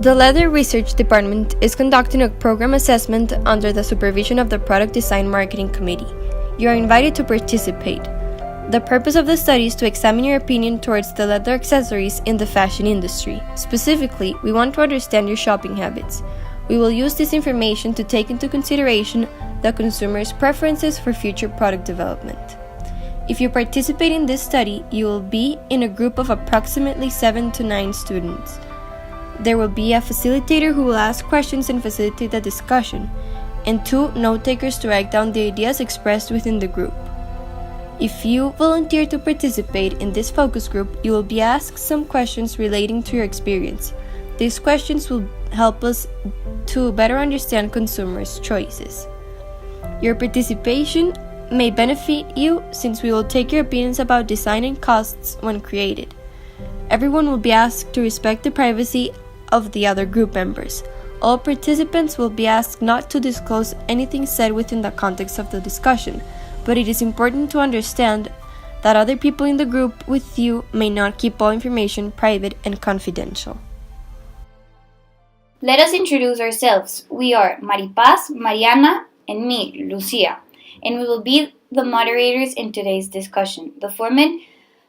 The Leather Research Department is conducting a program assessment under the supervision of the Product Design Marketing Committee. You are invited to participate. The purpose of the study is to examine your opinion towards the leather accessories in the fashion industry. Specifically, we want to understand your shopping habits. We will use this information to take into consideration the consumer's preferences for future product development. If you participate in this study, you will be in a group of approximately 7 to 9 students. There will be a facilitator who will ask questions and facilitate the discussion, and 2 note-takers to write down the ideas expressed within the group. If you volunteer to participate in this focus group, you will be asked some questions relating to your experience. These questions will help us to better understand consumers' choices. Your participation may benefit you since we will take your opinions about design and costs when created. Everyone will be asked to respect the privacy of the other group members. All participants will be asked not to disclose anything said within the context of the discussion, but it is important to understand that other people in the group with you may not keep all information private and confidential. Let us introduce ourselves. We are Maripaz, Mariana, and me, Lucia, and we will be the moderators in today's discussion. The format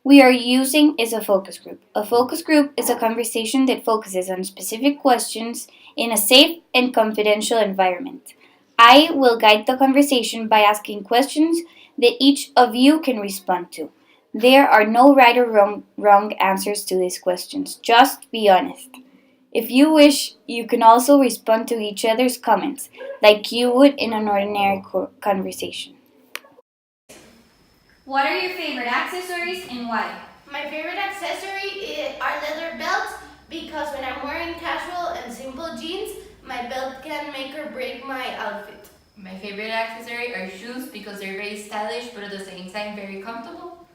we are using is a focus group. A focus group is a conversation that focuses on specific questions in a safe and confidential environment. I will guide the conversation by asking questions that each of you can respond to. There are no right or wrong answers to these questions. Just be honest. If you wish, you can also respond to each other's comments, like you would in an ordinary conversation. What are your favorite accessories and why? My favorite accessory are leather belts because when I'm wearing casual and simple jeans, my belt can make or break my outfit. My favorite accessory are shoes because they're very stylish but at the same time very comfortable.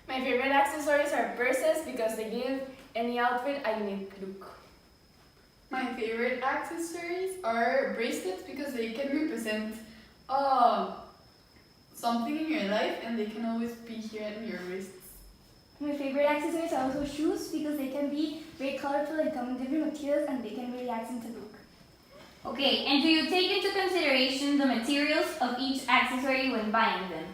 My favorite accessories are purses because they give any outfit a unique look. My favorite accessories are bracelets because they can represent something in your life and they can always be here in your wrists. My favorite accessories are also shoes because they can be very colorful and come in different materials and they can really accent the look. Okay, and do you take into consideration the materials of each accessory when buying them?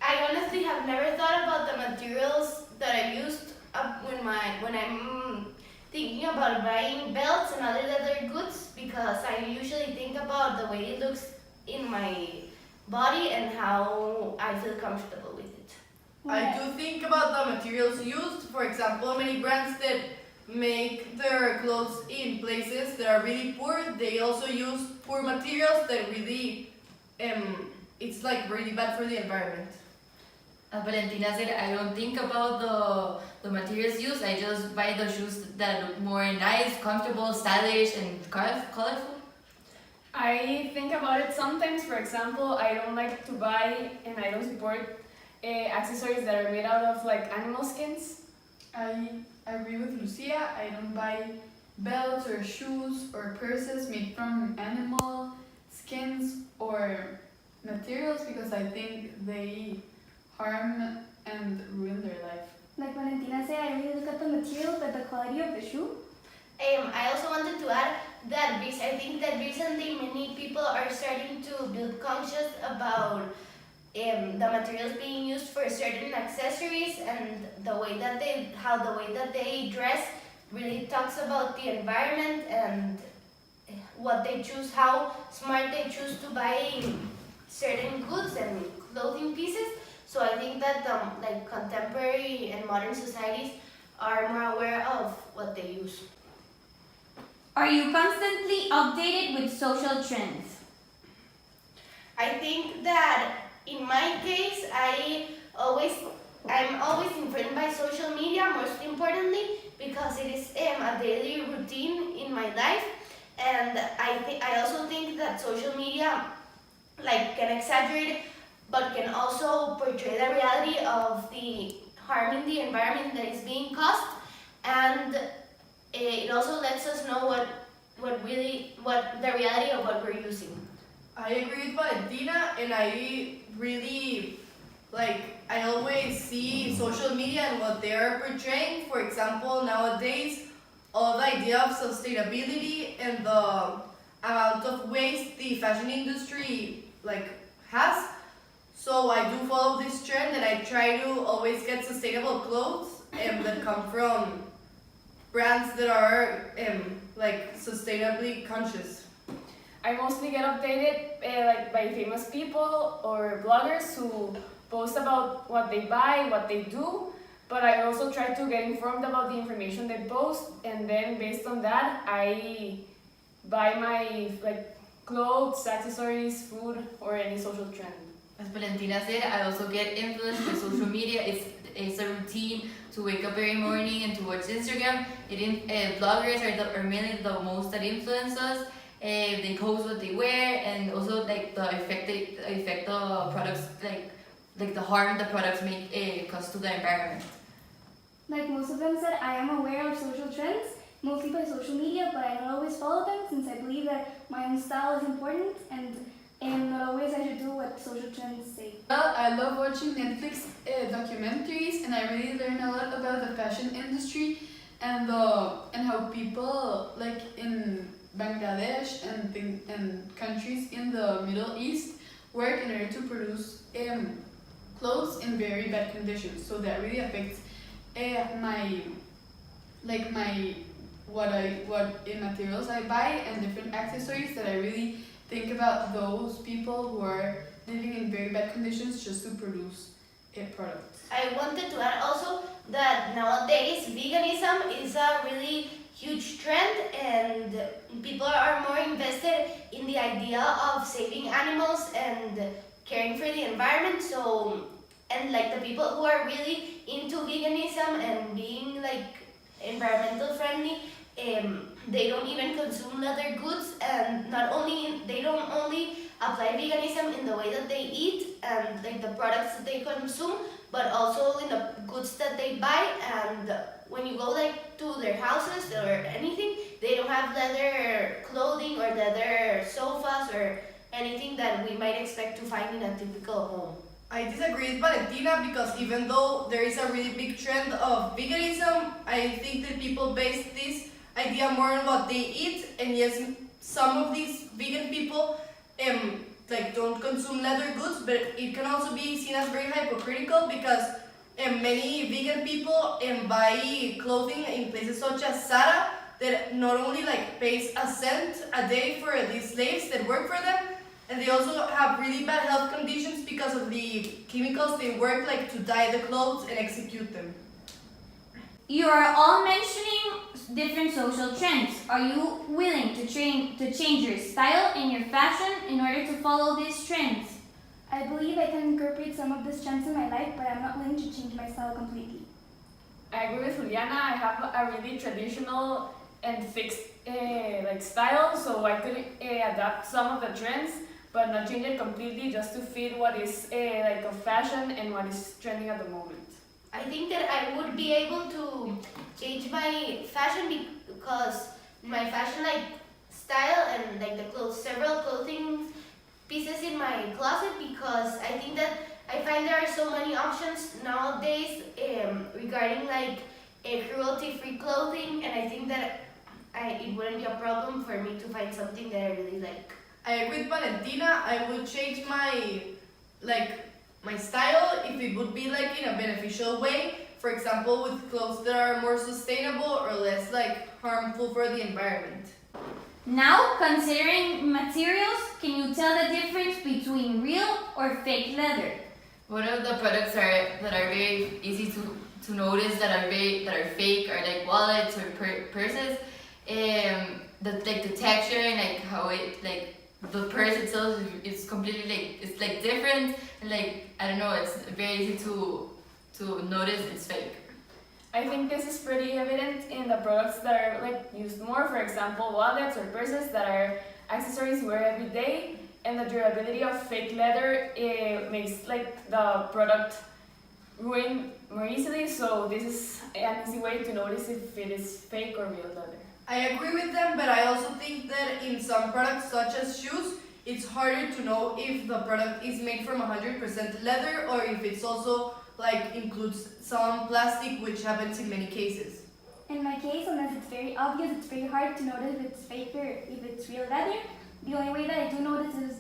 I honestly have never thought about the materials that I used when I'm thinking about buying belts and other leather goods because I usually think about the way it looks in my body and how I feel comfortable with it. I do think about the materials used. For example, many brands that make their clothes in places that are really poor, they also use poor materials that really, it's like really bad for the environment. Valentina said, I don't think about the materials used, I just buy the shoes that look more nice, comfortable, stylish, and colorful. I think about it sometimes. For example, I don't like to buy and I don't support accessories that are made out of like animal skins. I agree with Lucia. I don't buy belts or shoes or purses made from animal skins or materials because I think they harm and ruin their life. Like Valentina said, I really look at the material but the quality of the shoe. I also wanted to add that I think that recently many people are starting to build conscious about the materials being used for certain accessories and the way that they dress really talks about the environment and what they choose, how smart they choose to buy certain goods and clothing pieces. So I think that like contemporary and modern societies are more aware of what they use. Are you constantly updated with social trends? I think that in my case, I'm always informed by social media, most importantly, because it is a daily routine in my life, and I also think that social media can exaggerate, but can also portray the reality of the harm in the environment that is being caused, and it also lets us know what the reality of what we're using. I agree with Valentina, and I really, I always see social media and what they're portraying. For example, nowadays, all the idea of sustainability and the amount of waste the fashion industry like has. So I do follow this trend and I try to always get sustainable clothes that come from brands that are like sustainably conscious. I mostly get updated like by famous people or bloggers who post about what they buy, what they do, but I also try to get informed about the information they post, and then based on that I buy my like clothes, accessories, food, or any social trend. As Valentina said, I also get influenced by social media. It's a routine to wake up every morning and to watch Instagram. Bloggers are mainly the most that influence us. They post what they wear and also like the effect the products like the harm the products make cause to the environment. Like most of them said, I am aware of social trends, mostly by social media, but I don't always follow them since I believe that my own style is important and not always I should do what social trends say. Well, I love watching Netflix documentaries, and I really learn a lot about the fashion industry and how people like in Bangladesh and countries in the Middle East work in order to produce clothes in very bad conditions. So that really affects what materials I buy and different accessories that I really think about those people who are living in very bad conditions just to produce products. I wanted to add also that nowadays veganism is a really huge trend and people are more invested in the idea of saving animals and caring for the environment. So, and like the people who are really into veganism and being like environmental friendly, they don't even consume leather goods, and they don't only apply veganism in the way that they eat and like the products that they consume, but also in the goods that they buy. And when you go like to their houses or anything, they don't have leather clothing or leather sofas or anything that we might expect to find in a typical home. I disagree with Valentina because even though there is a really big trend of veganism, I think that people base this idea more on what they eat. And yes, some of these vegan people like don't consume leather goods, but it can also be seen as very hypocritical because many vegan people buy clothing in places such as Zara that not only like pays a cent a day for these slaves that work for them, and they also have really bad health conditions because of the chemicals they work like to dye the clothes and execute them. You are all mentioning different social trends. Are you willing to change your style and your fashion in order to follow these trends? I believe I can incorporate some of these trends in my life, but I'm not willing to change my style completely. I agree with Juliana. I have a really traditional and fixed like style, so I could adapt some of the trends, but not change it completely just to fit what is like a fashion and what is trending at the moment. I think that I would be able to change my fashion because my fashion like style and like several clothing pieces in my closet, because I think that I find there are so many options nowadays regarding like cruelty-free clothing, and I think that it wouldn't be a problem for me to find something that I really like. I agree with Valentina. I would change my style if it would be like in a beneficial way. For example, with clothes that are more sustainable or less like harmful for the environment. Now, considering materials, can you tell the difference between real or fake leather? One of the products that are very easy to notice that are fake are like wallets or purses. The texture and like how it like the purse itself is completely like it's like different, and like I don't know, it's very easy to notice it's fake. I think this is pretty evident in the products that are like used more. For example, wallets or purses that are accessories we wear every day, and the durability of fake leather makes like the product ruin more easily. So this is an easy way to notice if it is fake or real leather. I agree with them, but I also think that in some products such as shoes, it's harder to know if the product is made from 100% leather or if it's also like includes some plastic, which happens in many cases. in my case, unless it's very obvious, it's very hard to notice if it's fake or if it's real leather. The only way that I do notice is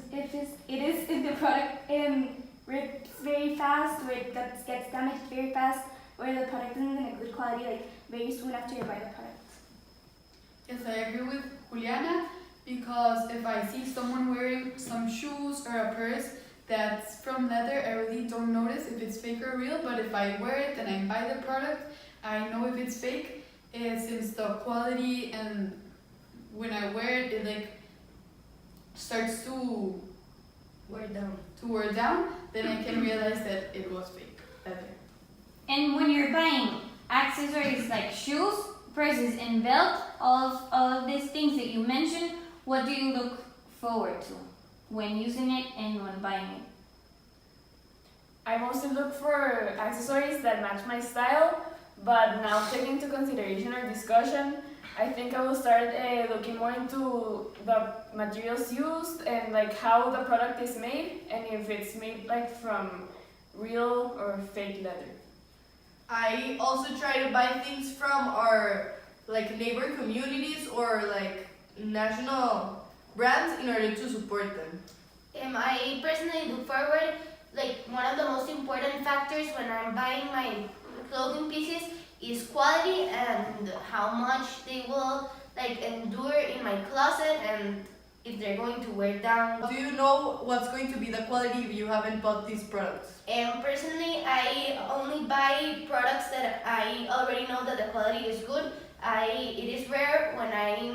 if the product rips very fast, or it gets damaged very fast, or the product isn't in a good quality, like very soon after you buy the product. Yes, I agree with Juliana, because if I see someone wearing some shoes or a purse that's from leather, I really don't notice if it's fake or real, but if I wear it and I buy the product, I know if it's fake, since the quality, and when I wear it, it like starts to wear down, then I can realize that it was fake leather. And when you're buying accessories like shoes, purses, and belt, all of these things that you mentioned, what do you look forward to when using it and when buying it? I mostly look for accessories that match my style, but now taking into consideration our discussion, I think I will start looking more into the materials used and like how the product is made, and if it's made like from real or fake leather. I also try to buy things from our like neighbor communities or like national brands in order to support them. I personally look forward, like one of the most important factors when I'm buying my clothing pieces is quality and how much they will like endure in my closet and if they're going to wear down. Do you know what's going to be the quality if you haven't bought these products? Personally, I only buy products that I already know that the quality is good. It is rare when I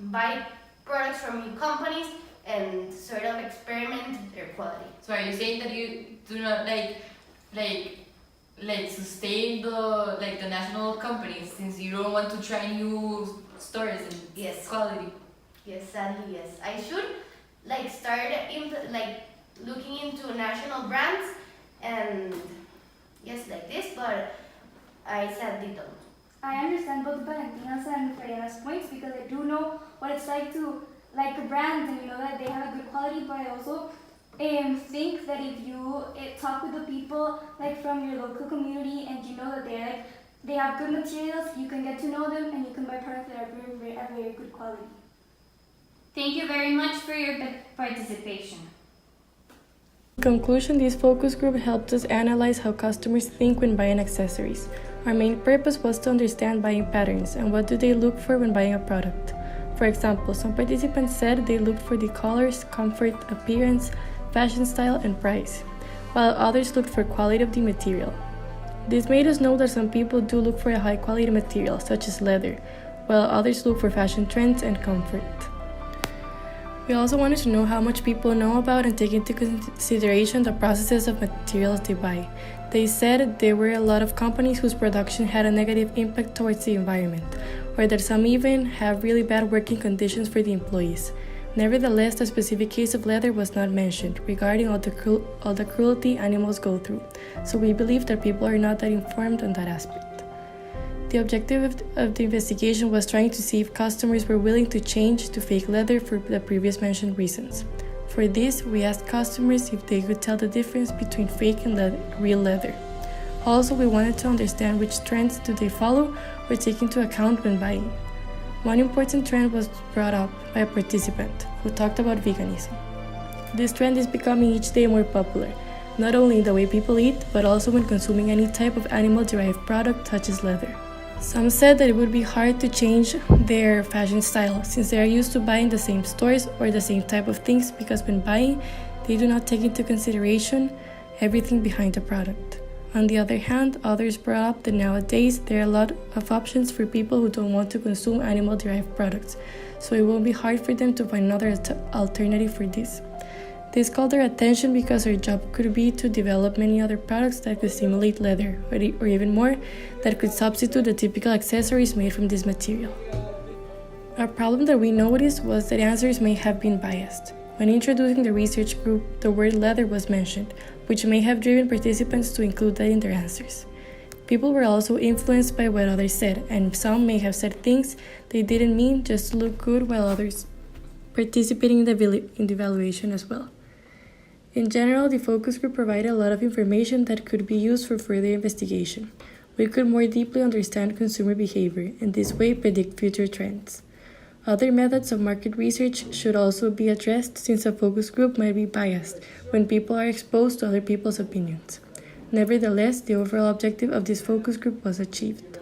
buy products from new companies and sort of experiment their quality. So are you saying that you do not like sustain the national companies, since you don't want to try new stores and Yes. quality? Yes, sadly, yes. I should like start looking into national brands and yes, like this, but I sadly don't. I understand both Valentina's and Mariana's points, because I do know what it's like to like a brand and you know that they have a good quality, but I also think that if you talk with the people like from your local community and you know that they have good materials, you can get to know them and you can buy products that are very good quality. Thank you very much for your participation. In conclusion, this focus group helped us analyze how customers think when buying accessories. Our main purpose was to understand buying patterns and what do they look for when buying a product. For example, some participants said they looked for the colors, comfort, appearance, fashion style, and price, while others looked for quality of the material. This made us know that some people do look for a high quality material, such as leather, while others look for fashion trends and comfort. We also wanted to know how much people know about and take into consideration the processes of materials they buy. They said there were a lot of companies whose production had a negative impact towards the environment, or that some even have really bad working conditions for the employees. Nevertheless, the specific case of leather was not mentioned regarding all the cruelty animals go through, so we believe that people are not that informed on that aspect. The objective of the investigation was trying to see if customers were willing to change to fake leather for the previous mentioned reasons. For this, we asked customers if they could tell the difference between fake and real leather. Also, we wanted to understand which trends do they follow or take into account when buying. One important trend was brought up by a participant who talked about veganism. This trend is becoming each day more popular, not only in the way people eat, but also when consuming any type of animal-derived product such as leather. Some said that it would be hard to change their fashion style since they are used to buying the same stores or the same type of things, because when buying, they do not take into consideration everything behind the product. On the other hand, others brought up that nowadays there are a lot of options for people who don't want to consume animal-derived products, so it won't be hard for them to find another alternative for this. This called their attention because our job could be to develop many other products that could simulate leather, or even more, that could substitute the typical accessories made from this material. A problem that we noticed was that answers may have been biased. When introducing the research group, the word leather was mentioned, which may have driven participants to include that in their answers. People were also influenced by what others said, and some may have said things they didn't mean just to look good, while others participating in the evaluation as well. In general, the focus group provided a lot of information that could be used for further investigation. We could more deeply understand consumer behavior and this way predict future trends. Other methods of market research should also be addressed since a focus group might be biased when people are exposed to other people's opinions. Nevertheless, the overall objective of this focus group was achieved.